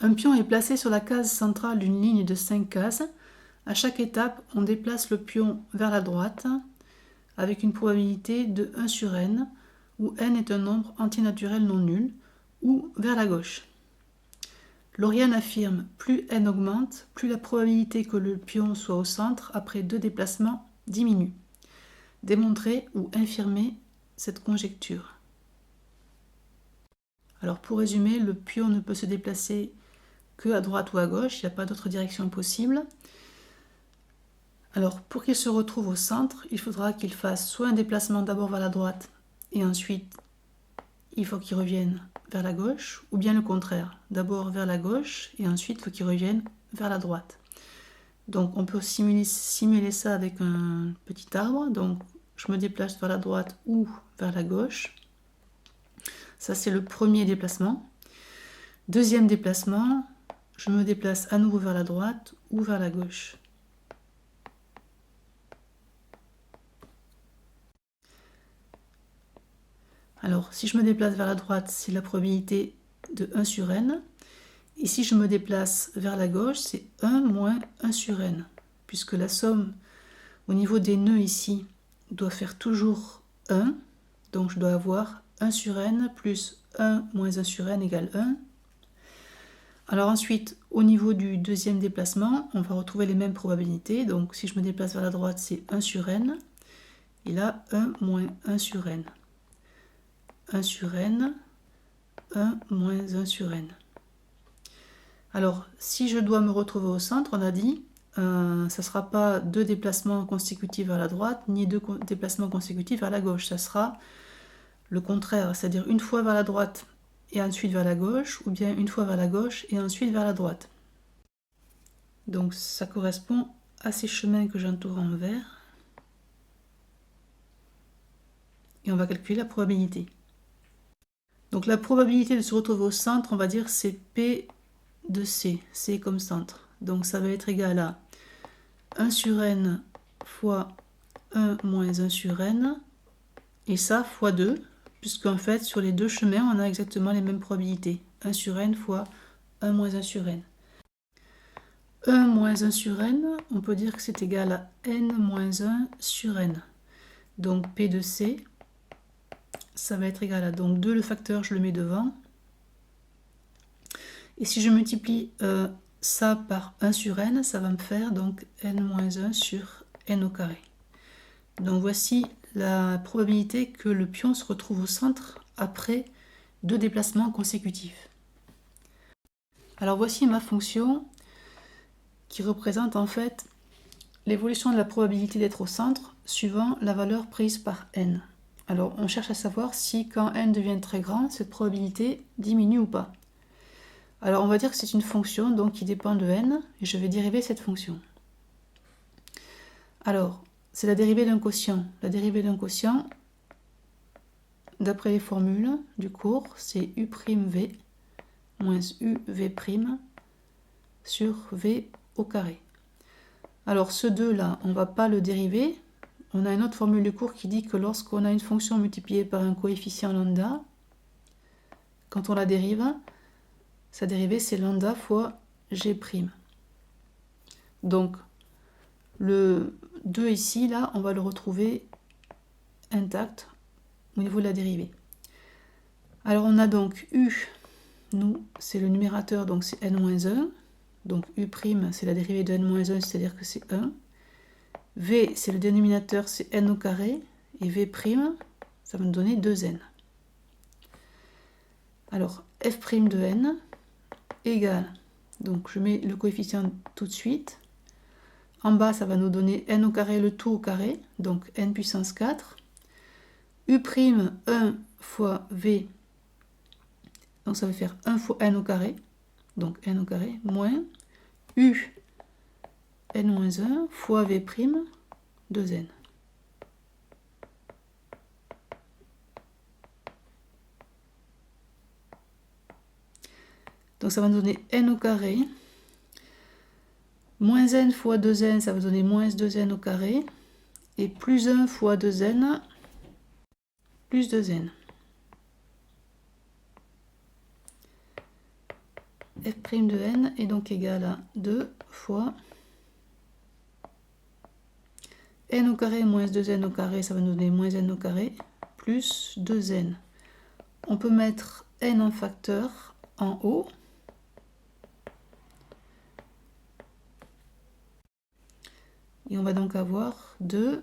Un pion est placé sur la case centrale d'une ligne de 5 cases. À chaque étape, on déplace le pion vers la droite avec une probabilité de 1 sur n, où n est un nombre antinaturel non nul, ou vers la gauche. Lauriane affirme « Plus n augmente, plus la probabilité que le pion soit au centre après 2 déplacements diminue ». Démontrer ou infirmer cette conjecture. Alors pour résumer, le pion ne peut se déplacer que à droite ou à gauche, il n'y a pas d'autre direction possible. Alors pour qu'il se retrouve au centre, il faudra qu'il fasse soit un déplacement d'abord vers la droite et ensuite il faut qu'il revienne vers la gauche, ou bien le contraire, d'abord vers la gauche et ensuite il faut qu'il revienne vers la droite. Donc on peut simuler ça avec un petit arbre, donc je me déplace vers la droite ou vers la gauche. Ça c'est le premier déplacement. Deuxième déplacement, je me déplace à nouveau vers la droite ou vers la gauche. Alors, si je me déplace vers la droite, c'est la probabilité de 1 sur n. Et si je me déplace vers la gauche, c'est 1 moins 1 sur n. Puisque la somme au niveau des nœuds ici doit faire toujours 1. Donc je dois avoir 1 sur n plus 1 moins 1 sur n égale 1. Alors ensuite, au niveau du deuxième déplacement, on va retrouver les mêmes probabilités. Donc si je me déplace vers la droite, c'est 1 sur n. Et là, 1 moins 1 sur n. 1 sur n, 1 moins 1 sur n. Alors, si je dois me retrouver au centre, on a dit, ça ne sera pas 2 déplacements consécutifs vers la droite, ni 2 déplacements consécutifs vers la gauche. Ça sera le contraire, c'est-à-dire une fois vers la droite et ensuite vers la gauche, ou bien une fois vers la gauche et ensuite vers la droite. Donc ça correspond à ces chemins que j'entoure en vert. Et on va calculer la probabilité. Donc la probabilité de se retrouver au centre, on va dire c'est P de C, C comme centre. Donc ça va être égal à 1 sur n fois 1 moins 1 sur n, et ça fois 2, puisqu'en fait sur les deux chemins on a exactement les mêmes probabilités. 1 sur n fois 1 moins 1 sur n. 1 moins 1 sur n, on peut dire que c'est égal à n moins 1 sur n. Donc P de C, ça va être égal à, donc 2 le facteur, je le mets devant. Et si je multiplie ça par 1 sur n, ça va me faire donc n moins 1 sur n au carré. Donc voici la probabilité que le pion se retrouve au centre après 2 déplacements consécutifs. Alors voici ma fonction qui représente en fait l'évolution de la probabilité d'être au centre suivant la valeur prise par n. Alors on cherche à savoir si quand n devient très grand, cette probabilité diminue ou pas. Alors on va dire que c'est une fonction donc qui dépend de n, et je vais dériver cette fonction. Alors, c'est la dérivée d'un quotient. La dérivée d'un quotient, d'après les formules du cours, c'est u'v moins uv' sur v au carré. Alors ce 2 là, on ne va pas le dériver. On a une autre formule du cours qui dit que lorsqu'on a une fonction multipliée par un coefficient lambda, quand on la dérive, sa dérivée c'est lambda fois g'. Donc le 2 ici, là, on va le retrouver intact au niveau de la dérivée. Alors on a donc u, nous, c'est le numérateur, donc c'est n-1. Donc u', c'est la dérivée de n-1, c'est-à-dire que c'est 1. V, c'est le dénominateur, c'est n au carré. Et v', ça va me donner 2n. Alors f' de n égale, donc je mets le coefficient tout de suite. En bas, ça va nous donner n au carré, le tout au carré, donc n puissance 4. U', 1 fois v, donc ça va faire 1 fois n au carré, donc n au carré, moins u, n-1 fois v', 2n. Donc ça va nous donner n au carré. Moins n fois 2n, ça va donner moins 2n au carré. Et plus 1 fois 2n, plus 2n. f' de n est donc égal à 2 fois n au carré moins 2n au carré, ça va nous donner moins n au carré, plus 2n. On peut mettre n en facteur en haut. Et on va donc avoir 2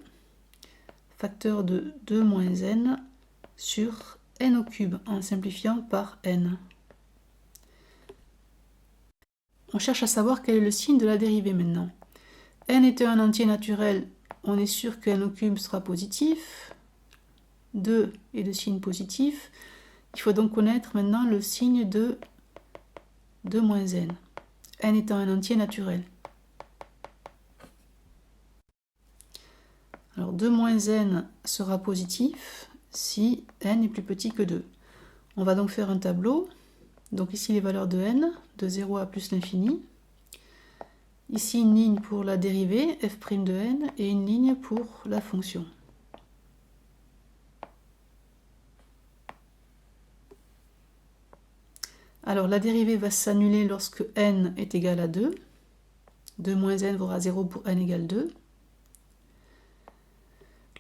facteur de 2 moins n sur n au cube, en simplifiant par n. On cherche à savoir quel est le signe de la dérivée maintenant. N étant un entier naturel, on est sûr que n au cube sera positif. 2 est de signe positif. Il faut donc connaître maintenant le signe de 2 moins n. N étant un entier naturel. Alors 2 moins n sera positif si n est plus petit que 2. On va donc faire un tableau. Donc ici les valeurs de n, de 0 à plus l'infini. Ici une ligne pour la dérivée, f' de n, et une ligne pour la fonction. Alors la dérivée va s'annuler lorsque n est égal à 2. 2 moins n vaudra 0 pour n égale 2.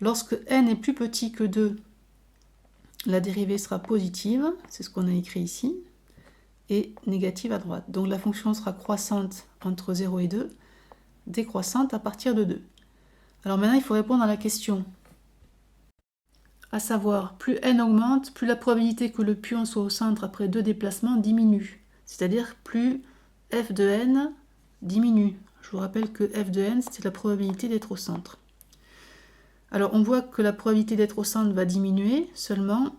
Lorsque n est plus petit que 2, la dérivée sera positive, c'est ce qu'on a écrit ici, et négative à droite. Donc la fonction sera croissante entre 0 et 2, décroissante à partir de 2. Alors maintenant, il faut répondre à la question. À savoir, plus n augmente, plus la probabilité que le pion soit au centre après 2 déplacements diminue. C'est-à-dire plus f de n diminue. Je vous rappelle que f de n, c'est la probabilité d'être au centre. Alors on voit que la probabilité d'être au centre va diminuer seulement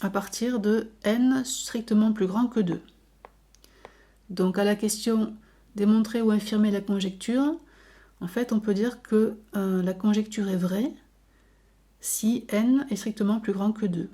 à partir de n strictement plus grand que 2. Donc à la question démontrer ou infirmer la conjecture, en fait on peut dire que la conjecture est vraie si n est strictement plus grand que 2.